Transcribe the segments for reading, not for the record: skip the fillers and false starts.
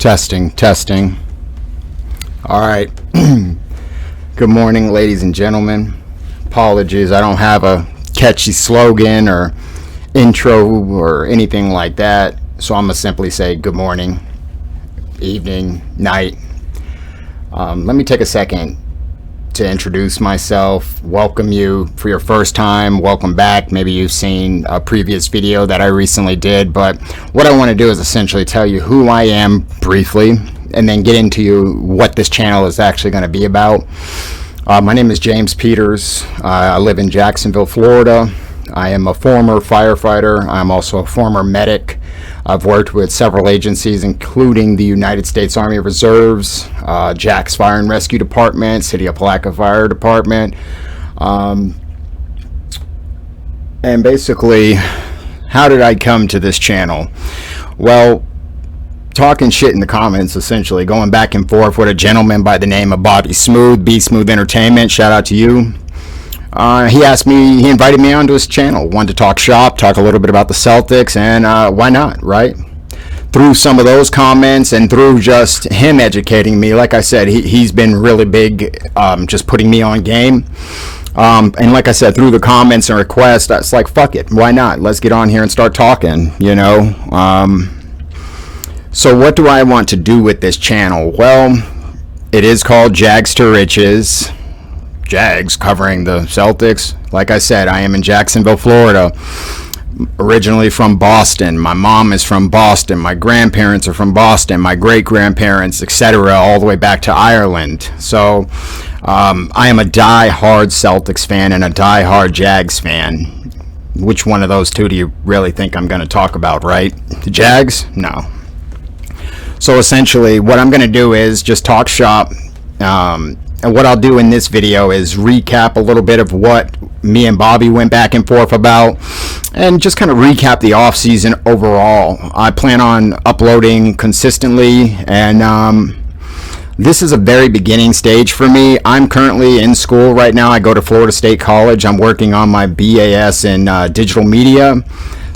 Testing. All right. Good morning, ladies and gentlemen. Apologies, I don't have a catchy slogan or intro or anything like that, so I'm going to simply say good morning, evening, night. Let me take a second to introduce myself, welcome you for your first time, welcome back. Maybe you've seen a previous video that I recently did, but what I want to do is essentially tell you who I am briefly and then get into what this channel is actually going to be about. My name is James Peters. I live in Jacksonville, Florida. I am a former firefighter. I'm also a former medic. I've worked with several agencies, including the United States Army Reserves, Jack's Fire and Rescue Department, City of Palatka Fire Department. And basically, how did I come to this channel? Well, talking shit in the comments, essentially, going back and forth with a gentleman by the name of Bobby Smooth, Be Smooth Entertainment, shout out to you. He invited me onto his channel, wanted to talk shop, talk a little bit about the Celtics, and why not, right? Through some of those comments and through just him educating me, like I said, he's been really big, just putting me on game. And like I said, through the comments and requests, it's like, fuck it, why not? Let's get on here and start talking, you know? So what do I want to do with this channel? Well, it is called Jags to Riches. Jags covering the Celtics. Like I said, I am in Jacksonville, Florida, originally from Boston. My mom is from Boston. My grandparents are from Boston. My great-grandparents, etc., all the way back to Ireland. So I am a die-hard Celtics fan and a die-hard Jags fan. Which one of those two do you really think I'm going to talk about, right? The Jags? No. So essentially, what I'm going to do is just talk shop. And what I'll do in this video is recap a little bit of what me and Bobby went back and forth about and just kind of recap the offseason overall. I plan on uploading consistently, and this is a very beginning stage for me. I'm currently in school right now. I go to Florida State College. I'm working on my BAS in digital media.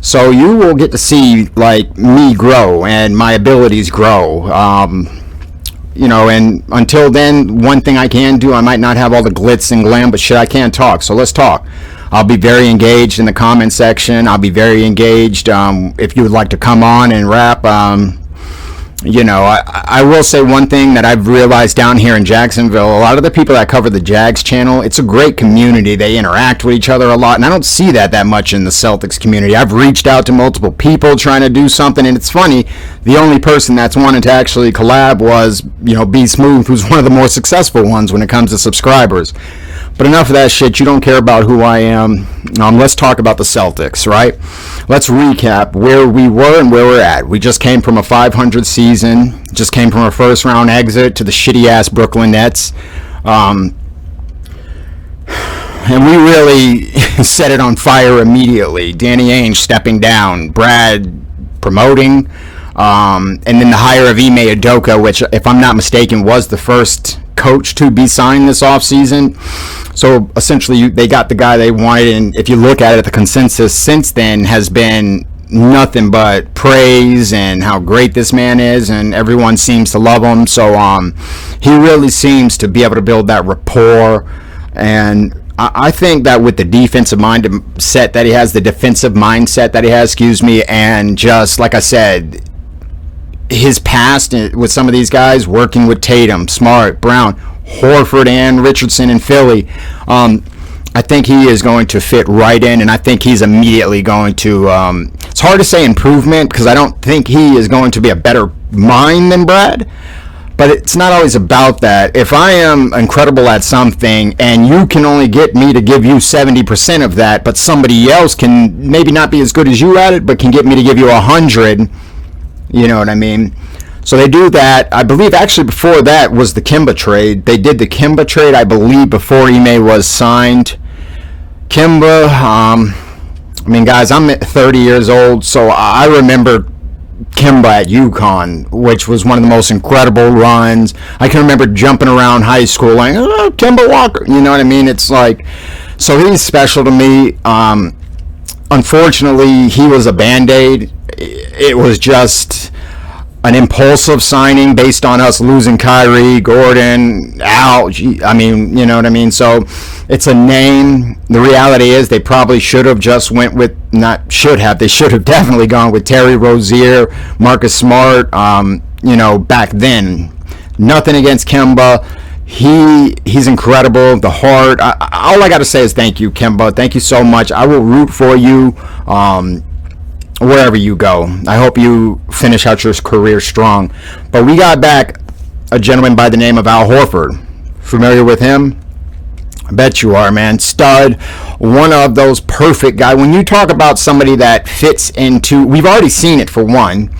So you will get to see like me grow and my abilities grow. You know, and until then, one thing I can do, I might not have all the glitz and glam, but shit, I can talk. So let's talk. I'll be very engaged in the comment section. I'll be very engaged. If you would like to come on and rap, you know, I will say one thing that I've realized down here in Jacksonville, a lot of the people that cover the Jags channel, it's a great community. They interact with each other a lot, and I don't see that much in the Celtics community. I've reached out to multiple people trying to do something, and it's funny, the only person that's wanted to actually collab was, you know, Be Smooth, who's one of the more successful ones when it comes to subscribers. But enough of that shit. You don't care about who I am. Let's talk about the Celtics, right? Let's recap where we were and where we're at. We just came from a 500 season. Just came from a first-round exit to the shitty-ass Brooklyn Nets. And we really set it on fire immediately. Danny Ainge stepping down. Brad promoting. And then the hire of Ime Udoka, which, if I'm not mistaken, was the first coach to be signed this offseason. So essentially, they got the guy they wanted, and if you look at it, the consensus since then has been nothing but praise and how great this man is, and everyone seems to love him. So he really seems to be able to build that rapport, and I think that with the defensive mindset that he has, the defensive mindset that he has, and just like I said, his past with some of these guys, working with Tatum, Smart, Brown, Horford, and Richardson in Philly, I think he is going to fit right in, and I think he's immediately going to, it's hard to say improvement because I don't think he is going to be a better mind than Brad, but it's not always about that. If I am incredible at something and you can only get me to give you 70% of that, but somebody else can maybe not be as good as you at it, but can get me to give you 100, you know what I mean? So they do that. I believe actually before that was the Kemba trade. They did the Kemba trade, I believe, before Ime was signed. Kemba, I mean, guys, I'm 30 years old, so I remember Kemba at UConn, which was one of the most incredible runs. I can remember jumping around high school like, oh, Kemba Walker, you know what I mean? It's like, so he's special to me. Unfortunately, he was a Band-Aid. It was just, an impulsive signing based on us losing Kyrie, Gordon, Al. I mean, you know what I mean? So it's a name. The reality is they probably should have just went with, not should have, they should have definitely gone with Terry Rozier, Marcus Smart, back then. Nothing against Kemba. He's incredible. The heart. All I got to say is thank you, Kemba. Thank you so much. I will root for you wherever you go. I hope you finish out your career strong. But we got back a gentleman by the name of Al Horford. Familiar with him? I bet you are, man. Stud. One of those perfect guys. When you talk about somebody that fits into, we've already seen it for one,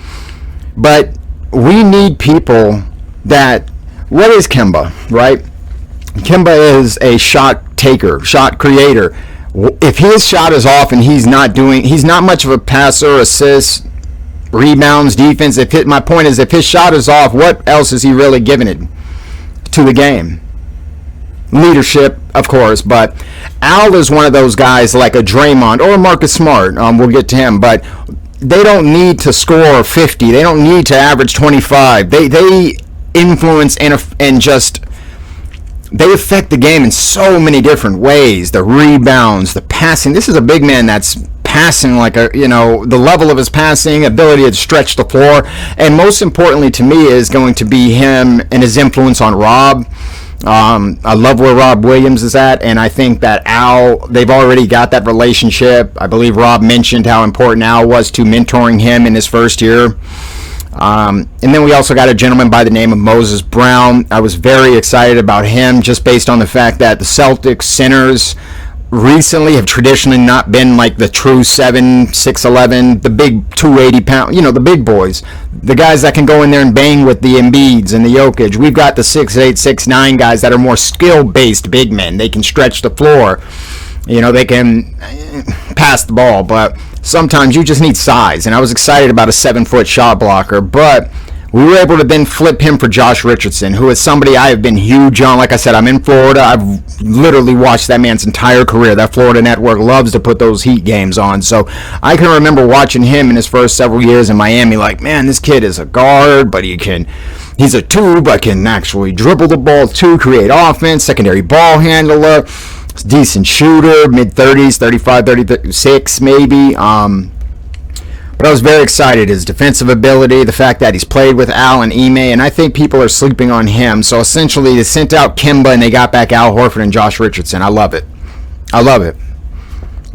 but we need people that, what is Kemba, right? Kemba is a shot taker, shot creator. If his shot is off and he's not much of a passer, assist, rebounds, defense. My point is, if his shot is off, what else is he really giving it to the game? Leadership, of course, but Al is one of those guys like a Draymond or a Marcus Smart. We'll get to him, but they don't need to score 50. They don't need to average 25. They influence and just they affect the game in so many different ways. The rebounds, the passing. This is a big man that's passing like the level of his passing, ability to stretch the floor, and most importantly to me is going to be him and his influence on Rob. I love where Rob Williams is at, and I think that Al, they've already got that relationship. I believe Rob mentioned how important Al was to mentoring him in his first year. And then we also got a gentleman by the name of Moses Brown. I was very excited about him just based on the fact that the Celtics centers recently have traditionally not been like the true 6'11", the big 280-pound, the big boys, the guys that can go in there and bang with the Embiids and the Jokic. We've got the 6'8", 6'9" guys that are more skill-based big men. They can stretch the floor. They can pass the ball, but sometimes you just need size, and I was excited about a 7-foot shot blocker, but we were able to then flip him for Josh Richardson, who is somebody I have been huge on. Like I said, I'm in Florida. I've literally watched that man's entire career. That Florida network loves to put those Heat games on, so I can remember watching him in his first several years in Miami, like, man, this kid is a guard, but he's a two, but can actually dribble the ball too, create offense, secondary ball handler, decent shooter, mid-30s, 35, 36 maybe. But I was very excited. His defensive ability, the fact that he's played with Al and Ime, and I think people are sleeping on him. So essentially they sent out Kemba and they got back Al Horford and Josh Richardson. I love it.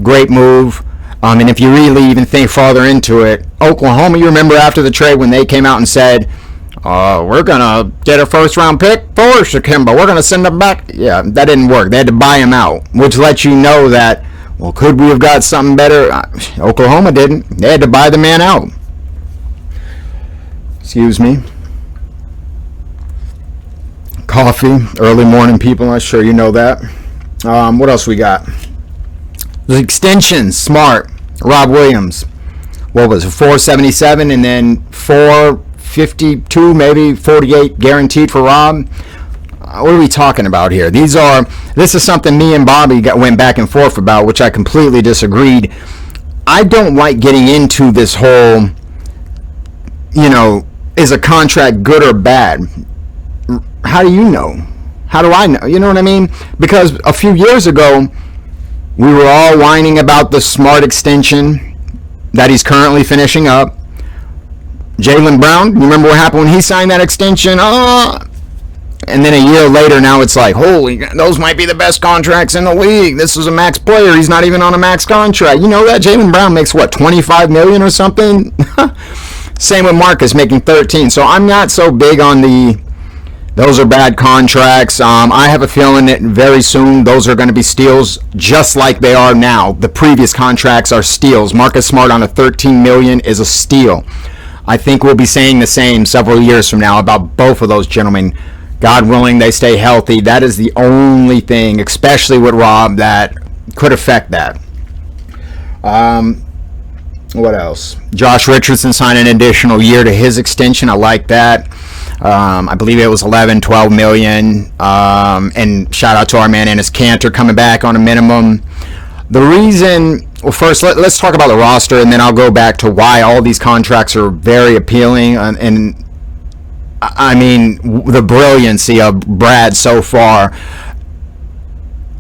Great move. And if you really even think farther into it, Oklahoma, you remember after the trade when they came out and said, we're going to get a first-round pick for Kemba. We're going to send him back. Yeah, that didn't work. They had to buy him out, which lets you know that, well, could we have got something better? Oklahoma didn't. They had to buy the man out. Excuse me. Coffee, early morning people. I'm sure you know that. What else we got? The extensions, Smart, Rob Williams. What was it, 477 and then 452, maybe 48 guaranteed for Rob? What are we talking about here? This is something me and Bobby went back and forth about, which I completely disagreed. I don't like getting into this whole, is a contract good or bad? How do you know? How do I know? You know what I mean? Because a few years ago, we were all whining about the Smart extension that he's currently finishing up. Jaylen Brown, you remember what happened when he signed that extension? And then a year later, now it's like, holy, those might be the best contracts in the league. This is a max player. He's not even on a max contract. You know that? Jaylen Brown makes, what, $25 million or something? Same with Marcus, making 13. So I'm not so big on those are bad contracts. I have a feeling that very soon those are going to be steals just like they are now. The previous contracts are steals. Marcus Smart on a $13 million is a steal. I think we'll be saying the same several years from now about both of those gentlemen. God willing, they stay healthy. That is the only thing, especially with Rob, that could affect that. What else? Josh Richardson signed an additional year to his extension. I like that. I believe it was 11, 12 million. And shout out to our man Enes Kanter coming back on a minimum. The reason Well, first, let's talk about the roster, and then I'll go back to why all these contracts are very appealing. And I mean, the brilliancy of Brad so far.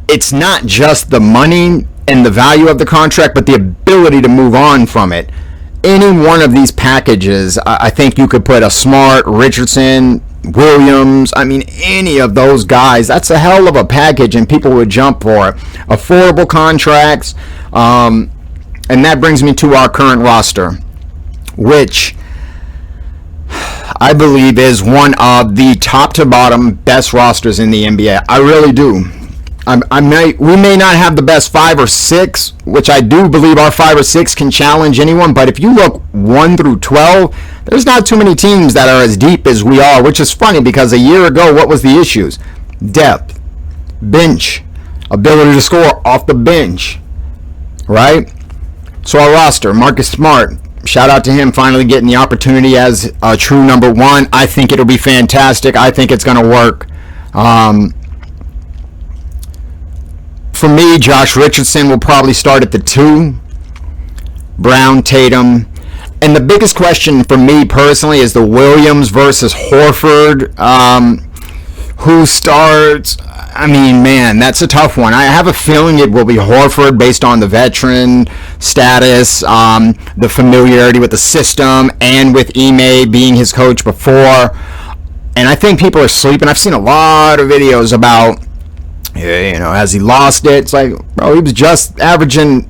It's not just the money and the value of the contract, but the ability to move on from it. Any one of these packages, I think you could put a Smart, Richardson, Williams, I mean, any of those guys, that's a hell of a package, and people would jump for it. Affordable contracts, and that brings me to our current roster, which I believe is one of the top to bottom best rosters in the NBA. I really do. We may not have the best 5 or 6, which I do believe our 5 or 6 can challenge anyone, but if you look 1 through 12, there's not too many teams that are as deep as we are, which is funny because a year ago, what was the issues? Depth, bench, ability to score off the bench, right? So our roster, Marcus Smart, shout out to him finally getting the opportunity as a true number 1. I think it'll be fantastic. I think it's going to work. For me, Josh Richardson will probably start at the 2. Brown, Tatum. And the biggest question for me personally is the Williams versus Horford. Who starts? I mean, man, that's a tough one. I have a feeling it will be Horford based on the veteran status, the familiarity with the system, and with Ime being his coach before. And I think people are sleeping. I've seen a lot of videos about, has he lost it? It's like, bro, he was just averaging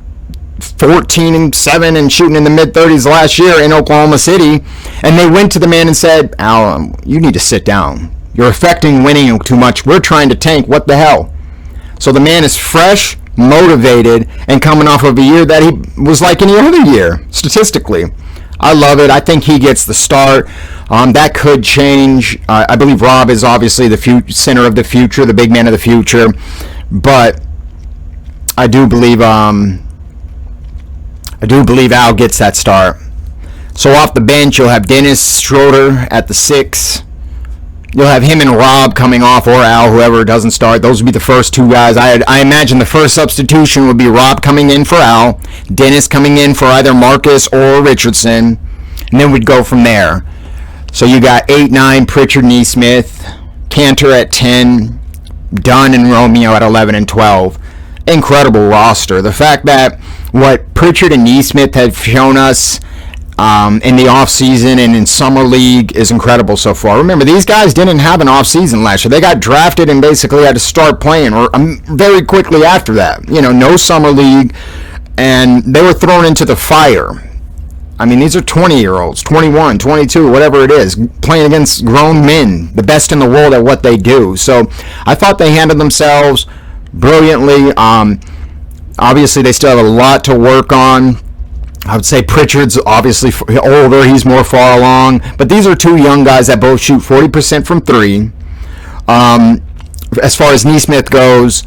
14-7 and shooting in the mid-30s last year in Oklahoma City. And they went to the man and said, Al, you need to sit down. You're affecting winning too much. We're trying to tank. What the hell? So the man is fresh, motivated, and coming off of a year that he was like any other year, statistically. I love it. I think he gets the start. That could change. I believe Rob is obviously the center of the future, the big man of the future. But I do believe Al gets that start. So off the bench, you'll have Dennis Schroeder at the 6. You'll have him and Rob coming off, or Al, whoever doesn't start. Those would be the first 2 guys. I imagine the first substitution would be Rob coming in for Al, Dennis coming in for either Marcus or Richardson, and then we'd go from there. So you got 8, 9, Pritchard, Nesmith, Cantor at 10, Dunn and Romeo at 11 and 12. Incredible roster. The fact that what Pritchard and Nesmith have shown us in the offseason and in Summer League is incredible so far. Remember, these guys didn't have an offseason last year. They got drafted and basically had to start playing very quickly after that. No Summer League, and they were thrown into the fire. I mean, these are 20-year-olds, 21, 22, whatever it is, playing against grown men, the best in the world at what they do. So I thought they handled themselves brilliantly. Obviously, they still have a lot to work on. I would say Pritchard's obviously older. He's more far along. But these are 2 young guys that both shoot 40% from 3. As far as Nesmith goes,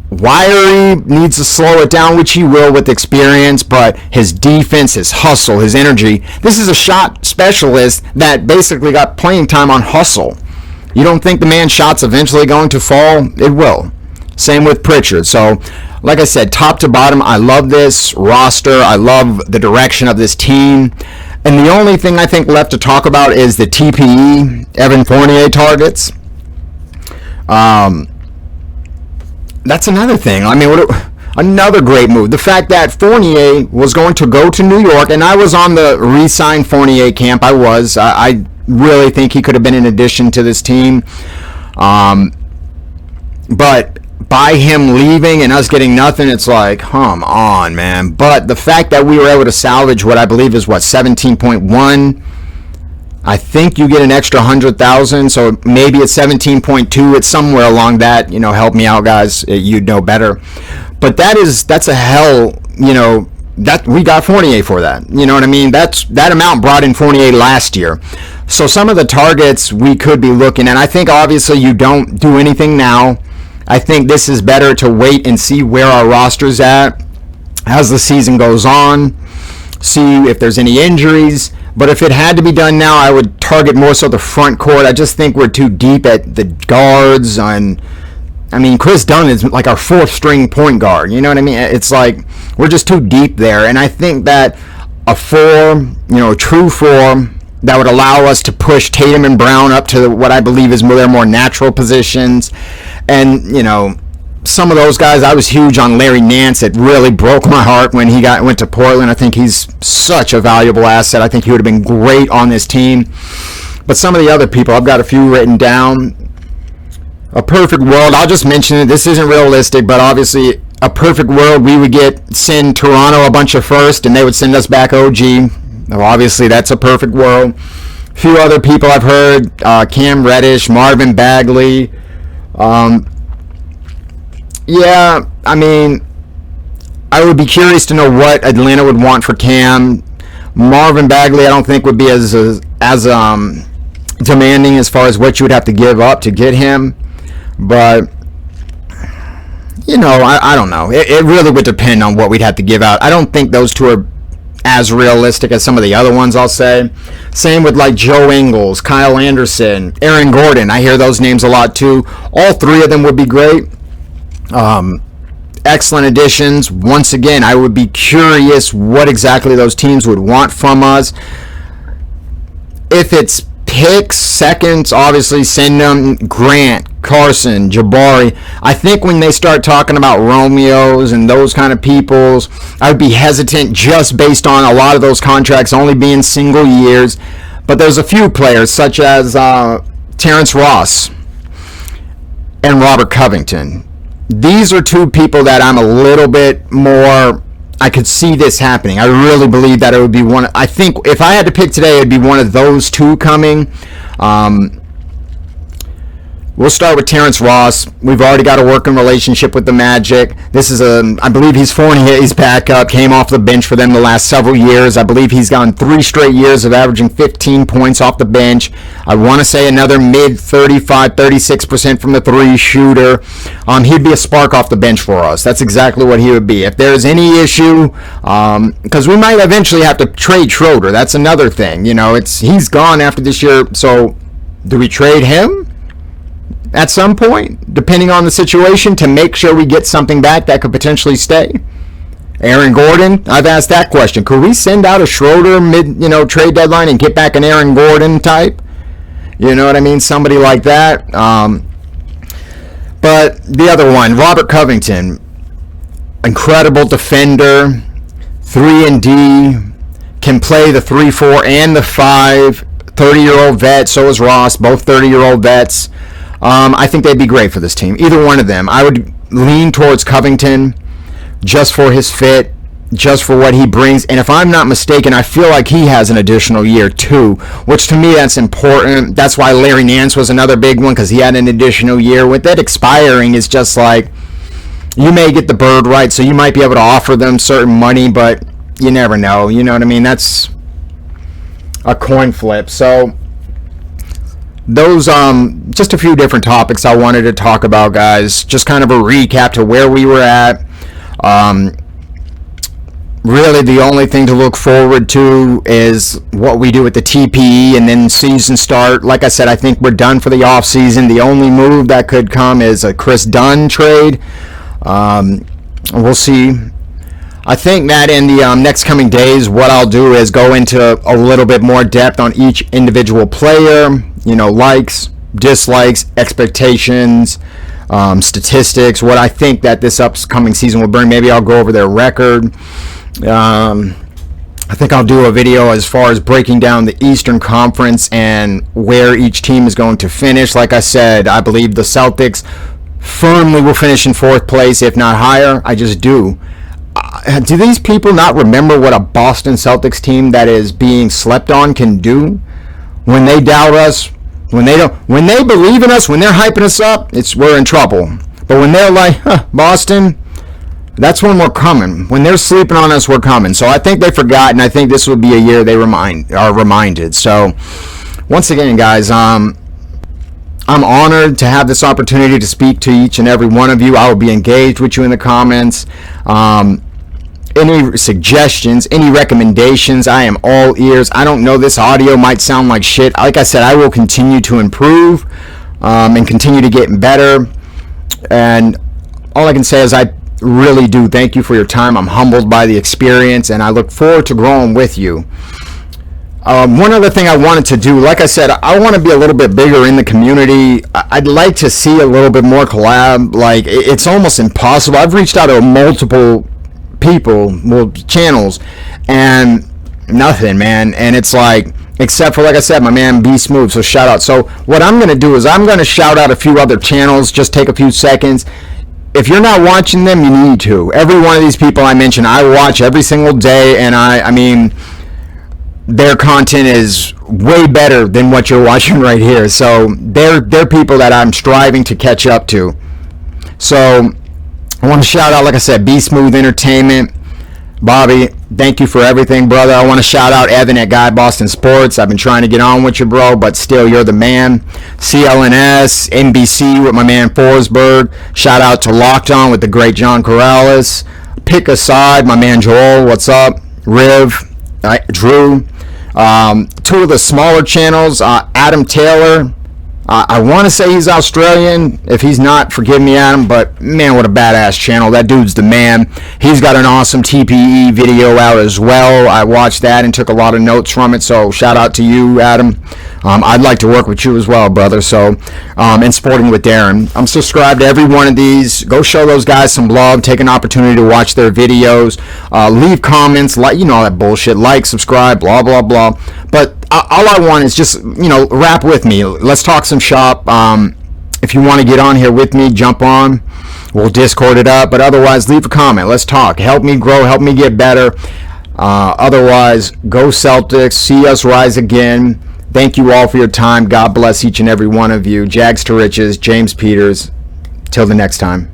Wiry needs to slow it down, which he will with experience, but his defense, his hustle, his energy. This is a shot specialist that basically got playing time on hustle. You don't think the man's shot's eventually going to fall? It will. Same with Pritchard. So, like I said, top to bottom, I love this roster. I love the direction of this team. And the only thing I think left to talk about is the TPE, Evan Fournier targets. That's another thing. I mean, another great move. The fact that Fournier was going to go to New York, and I was on the re-sign Fournier camp. I really think he could have been an addition to this team. But by him leaving and us getting nothing, it's like, come on, man. But the fact that we were able to salvage what I believe is 17.1, I think you get an extra 100,000, so maybe it's 17.2. It's somewhere along that. Help me out, guys. You'd know better. But that's a hell. That we got Fournier for that. You know what I mean? That amount brought in Fournier last year. So some of the targets we could be looking at. I think obviously you don't do anything now. I think this is better to wait and see where our roster's at as the season goes on, see if there's any injuries. But if it had to be done now, I would target more so the front court. I just think we're too deep at the guards and I mean, Chris Dunn is like our fourth string point guard. You know what I mean? It's like we're just too deep there. And I think that a true four that would allow us to push Tatum and Brown up to what I believe is their more natural positions. And, some of those guys, I was huge on Larry Nance. It really broke my heart when he went to Portland. I think he's such a valuable asset. I think he would have been great on this team. But some of the other people, I've got a few written down. A perfect world, I'll just mention it. This isn't realistic, but obviously a perfect world, we would send Toronto a bunch of first, and they would send us back OG. Now, obviously, that's a perfect world. A few other people I've heard, Cam Reddish, Marvin Bagley. Yeah, I mean, I would be curious to know what Atlanta would want for Cam. Marvin Bagley, I don't think would be as demanding as far as what you would have to give up to get him. But, I don't know. It really would depend on what we'd have to give out. I don't think those two are as realistic as some of the other ones, I'll say. Same with like Joe Ingles, Kyle Anderson, Aaron Gordon. I hear those names a lot too. All three of them would be great. Excellent additions. Once again, I would be curious what exactly those teams would want from us. If it's picks, seconds, obviously send them Grant, Carson, Jabari. I think when they start talking about Romeos and those kind of peoples, I would be hesitant just based on a lot of those contracts only being single years. But there's a few players such as Terrence Ross and Robert Covington. These are two people that I'm a little bit more, I could see this happening. I really believe that it would be one. I think if I had to pick today, it would be one of those two coming. We'll start with Terrence Ross. We've already got a working relationship with the Magic. This is I believe he's Fournier's backup, came off the bench for them the last several years. I believe he's gone 3 straight years of averaging 15 points off the bench. I want to say another mid 35, 36% from the 3 shooter. He'd be a spark off the bench for us. That's exactly what he would be. If there's any issue, because we might eventually have to trade Schroeder. That's another thing. He's gone after this year. So do we trade him at some point, depending on the situation, to make sure we get something back that could potentially stay? Aaron Gordon, I've asked that question. Could we send out a Schroeder trade deadline and get back an Aaron Gordon type? You know what I mean? Somebody like that. But the other one, Robert Covington, incredible defender, 3-and-D, can play the 3-4 and the 5, 30-year-old vet. So is Ross, both 30-year-old vets. I think they'd be great for this team. Either one of them. I would lean towards Covington just for his fit, just for what he brings. And if I'm not mistaken, I feel like he has an additional year too, which to me that's important. That's why Larry Nance was another big one, because he had an additional year. With that expiring, it's just like you may get the bird right, so you might be able to offer them certain money, but you never know. You know what I mean? That's a coin flip. So those just a few different topics I wanted to talk about, guys. Just kind of a recap to where we were at. Really the only thing to look forward to is what we do with the TPE and then season start. Like I said, I think we're done for the offseason. The only move that could come is a Chris Dunn trade. We'll see. I think that in the next coming days, what I'll do is go into a little bit more depth on each individual player, likes, dislikes, expectations, statistics, what I think that this upcoming season will bring. Maybe I'll go over their record. I think I'll do a video as far as breaking down the Eastern Conference and where each team is going to finish. Like I said, I believe the Celtics firmly will finish in 4th place, if not higher. I just do. Do these people not remember what a Boston Celtics team that is being slept on can do? When they doubt us, when they believe in us, when they're hyping us up, we're in trouble. But when they're like, Boston, that's when we're coming. When they're sleeping on us, we're coming. So I think they forgot, and I think this would be a year they are reminded. So once again, guys, I'm honored to have this opportunity to speak to each and every one of you. I will be engaged with you in the comments. Any suggestions, any recommendations, I am all ears. I don't know, this audio might sound like shit. Like I said, I will continue to improve and continue to get better. And all I can say is I really do thank you for your time. I'm humbled by the experience, and I look forward to growing with you. One other thing I wanted to do, like I said, I want to be a little bit bigger in the community. I'd like to see a little bit more collab. Like, it's almost impossible. I've reached out to multiple people, channels, and nothing, man. And it's like, except for, like I said, my man B Smooth, so shout out. So what I'm going to do is I'm going to shout out a few other channels, just take a few seconds. If you're not watching them, you need to. Every one of these people I mentioned, I watch every single day, and I mean, their content is way better than what you're watching right here. So they're people that I'm striving to catch up to. So I want to shout out, like I said, Be Smooth Entertainment. Bobby, thank you for everything, brother. I want to shout out Evan at Guy Boston Sports. I've been trying to get on with you, bro, but still, you're the man. CLNS, NBC with my man Forsberg. Shout out to Locked On with the great John Corrales. Pick a Side, my man Joel, what's up? Riv, Drew. Two of the smaller channels, Adam Taylor. I want to say he's Australian. If he's not, forgive me, Adam, but man, what a badass channel. That dude's the man. He's got an awesome TPE video out as well. I watched that and took a lot of notes from it, so shout out to you, Adam. I'd like to work with you as well, brother. So, and Sporting with Darren. I'm subscribed to every one of these. Go show those guys some love. Take an opportunity to watch their videos. Leave comments, like, you know, that bullshit. Like, subscribe, blah, blah, blah. But all I want is just, you know, rap with me. Let's talk some shop. If you want to get on here with me, jump on. We'll Discord it up. But otherwise, leave a comment. Let's talk. Help me grow. Help me get better. Otherwise, go Celtics. See us rise again. Thank you all for your time. God bless each and every one of you. Jags to riches. James Peters. Till the next time.